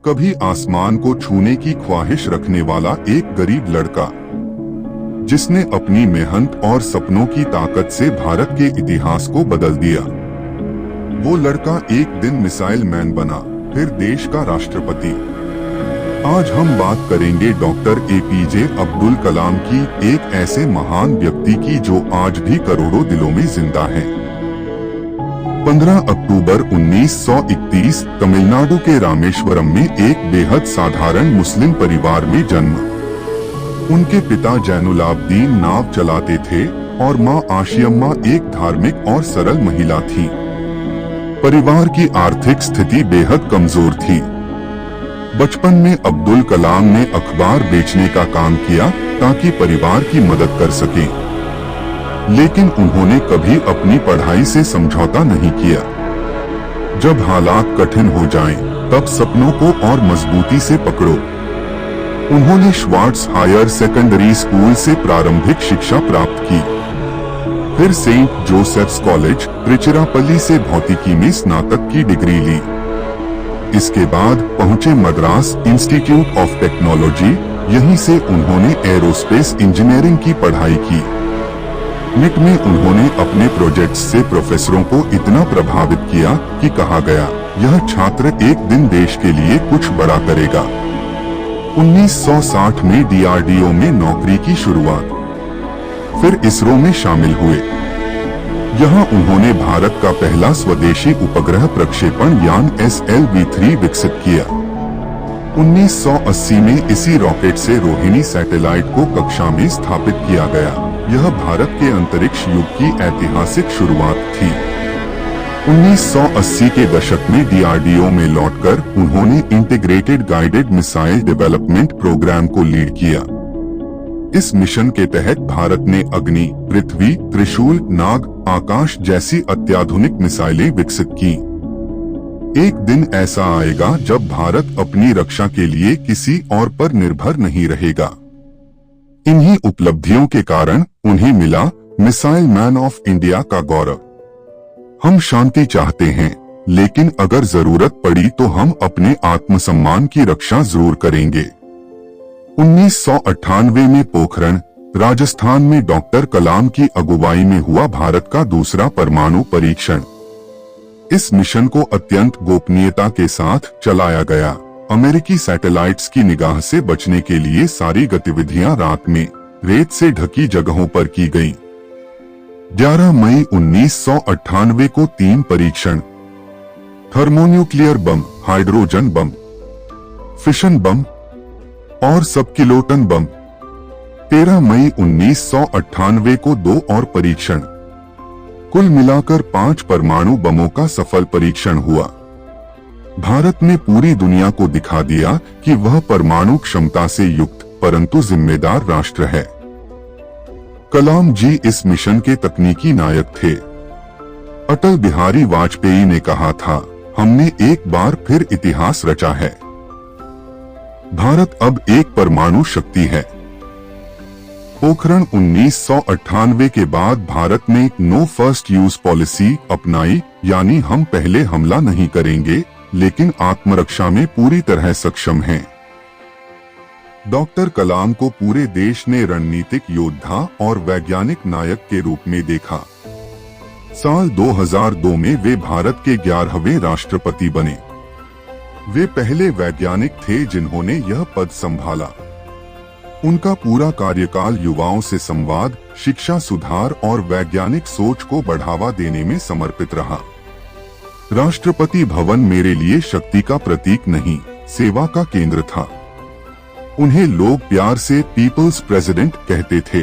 कभी आसमान को छूने की ख्वाहिश रखने वाला एक गरीब लड़का, जिसने अपनी मेहनत और सपनों की ताकत से भारत के इतिहास को बदल दिया। वो लड़का एक दिन मिसाइल मैन बना, फिर देश का राष्ट्रपति। आज हम बात करेंगे डॉक्टर एपीजे अब्दुल कलाम की, एक ऐसे महान व्यक्ति की जो आज भी करोड़ों दिलों में जिंदा है। 15 अक्टूबर 1931 तमिलनाडु के रामेश्वरम में एक बेहद साधारण मुस्लिम परिवार में जन्म। उनके पिता जैनुलाब्दीन नाव चलाते थे और मां आशियम्मा एक धार्मिक और सरल महिला थी। परिवार की आर्थिक स्थिति बेहद कमजोर थी। बचपन में अब्दुल कलाम ने अखबार बेचने का काम किया ताकि परिवार की मदद कर सके, लेकिन उन्होंने कभी अपनी पढ़ाई से समझौता नहीं किया। जब हालात कठिन हो जाएं, तब सपनों को और मजबूती से पकड़ो। उन्होंने श्वार्ट्स हायर सेकेंडरी स्कूल से प्रारंभिक शिक्षा प्राप्त की, फिर सेंट जोसेफ्स कॉलेज त्रिचिरापल्ली से भौतिकी में स्नातक की डिग्री ली। इसके बाद पहुंचे मद्रास इंस्टीट्यूट ऑफ टेक्नोलॉजी, यहीं से उन्होंने एरोस्पेस इंजीनियरिंग की पढ़ाई की। निट में उन्होंने अपने प्रोजेक्ट्स से प्रोफेसरों को इतना प्रभावित किया कि कहा गया, यह छात्र एक दिन देश के लिए कुछ बड़ा करेगा। 1960 में डीआरडीओ में नौकरी की शुरुआत, फिर इसरो में शामिल हुए। यहाँ उन्होंने भारत का पहला स्वदेशी उपग्रह प्रक्षेपण यान SLV-3 विकसित किया। 1980 में इसी रॉकेट से रोहिणी सैटेलाइट को कक्षा में स्थापित किया गया। यह भारत के अंतरिक्ष युग की ऐतिहासिक शुरुआत थी। 1980 के दशक में डीआरडीओ में लौटकर उन्होंने integrated guided missile development programme को लीड किया। इस मिशन के तहत भारत ने अग्नि, पृथ्वी, त्रिशूल, नाग, आकाश जैसी अत्याधुनिक मिसाइलें विकसित की। एक दिन ऐसा आएगा जब भारत अपनी रक्षा के लिए किसी और पर निर्भर नहीं रहेगा। इन्हीं उपलब्धियों के कारण उन्हें मिला मिसाइल मैन ऑफ इंडिया का गौरव। हम शांति चाहते हैं, लेकिन अगर जरूरत पड़ी तो हम अपने आत्मसम्मान की रक्षा जरूर करेंगे। 1998 में पोखरण, राजस्थान में डॉक्टर कलाम की अगुवाई में हुआ भारत का दूसरा परमाणु परीक्षण। इस मिशन को अत्यंत गोपनीयता के साथ चलाया गया। अमेरिकी सैटेलाइट्स की निगाह से बचने के लिए सारी गतिविधियां रात में रेत से ढकी जगहों पर की गईं। 11 मई 1998 को 3 परीक्षण, थर्मोन्यूक्लियर बम, हाइड्रोजन बम, फिशन बम और सब किलोटन बम। 13 मई 1998 को 2 और परीक्षण, कुल मिलाकर 5 परमाणु बमों का सफल परीक्षण हुआ। भारत ने पूरी दुनिया को दिखा दिया कि वह परमाणु क्षमता से युक्त परंतु जिम्मेदार राष्ट्र है। कलाम जी इस मिशन के तकनीकी नायक थे। अटल बिहारी वाजपेयी ने कहा था, हमने एक बार फिर इतिहास रचा है। भारत अब एक परमाणु शक्ति है। पोखरण 1998 के बाद भारत ने नो फर्स्ट यूज पॉलिसी अपनाई, यानी हम पहले हमला नहीं करेंगे लेकिन आत्मरक्षा में पूरी तरह सक्षम हैं। डॉक्टर कलाम को पूरे देश ने रणनीतिक योद्धा और वैज्ञानिक नायक के रूप में देखा। साल 2002 में वे भारत के 11वें राष्ट्रपति बने। वे पहले वैज्ञानिक थे जिन्होंने यह पद संभाला। उनका पूरा कार्यकाल युवाओं से संवाद, शिक्षा सुधार और वैज्ञानिक सोच को बढ़ावा देने में समर्पित रहा। राष्ट्रपति भवन मेरे लिए शक्ति का प्रतीक नहीं, सेवा का केंद्र था। उन्हें लोग प्यार से पीपल्स प्रेसिडेंट कहते थे।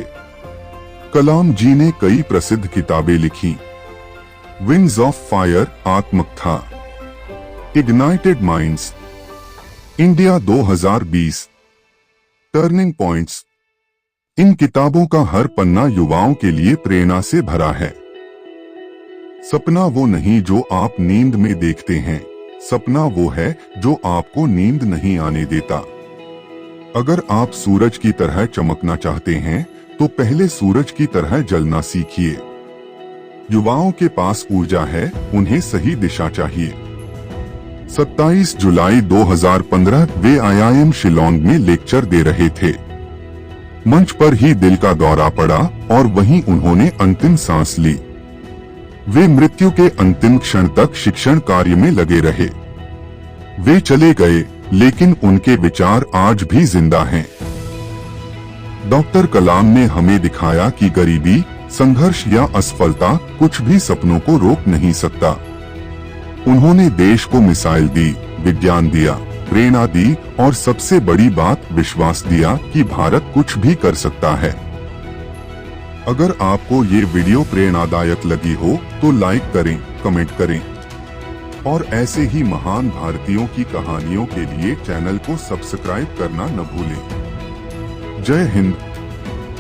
कलाम जी ने कई प्रसिद्ध किताबें लिखी। विंग्स ऑफ फायर आत्मकथा, Ignited Minds, India 2020, Turning Points. इन किताबों का हर पन्ना युवाओं के लिए प्रेरणा से भरा है। सपना वो नहीं जो आप नींद में देखते हैं, सपना वो है जो आपको नींद नहीं आने देता। अगर आप सूरज की तरह चमकना चाहते हैं तो पहले सूरज की तरह जलना सीखिए। युवाओं के पास ऊर्जा है, उन्हें सही दिशा चाहिए। 27 जुलाई 2015 वे IIM शिलोंग में लेक्चर दे रहे थे। मंच पर ही दिल का दौरा पड़ा और वहीं उन्होंने अंतिम सांस ली। वे मृत्यु के अंतिम क्षण तक शिक्षण कार्य में लगे रहे। वे चले गए, लेकिन उनके विचार आज भी जिंदा हैं। डॉक्टर कलाम ने हमें दिखाया कि गरीबी, संघर्ष या असफलता कुछ भी सपनों को रोक नहीं सकता। उन्होंने देश को मिसाइल दी, विज्ञान दिया, प्रेरणा दी और सबसे बड़ी बात विश्वास दिया कि भारत कुछ भी कर सकता है। अगर आपको ये वीडियो प्रेरणादायक लगी हो तो लाइक करें, कमेंट करें और ऐसे ही महान भारतीयों की कहानियों के लिए चैनल को सब्सक्राइब करना न भूलें। जय हिंद।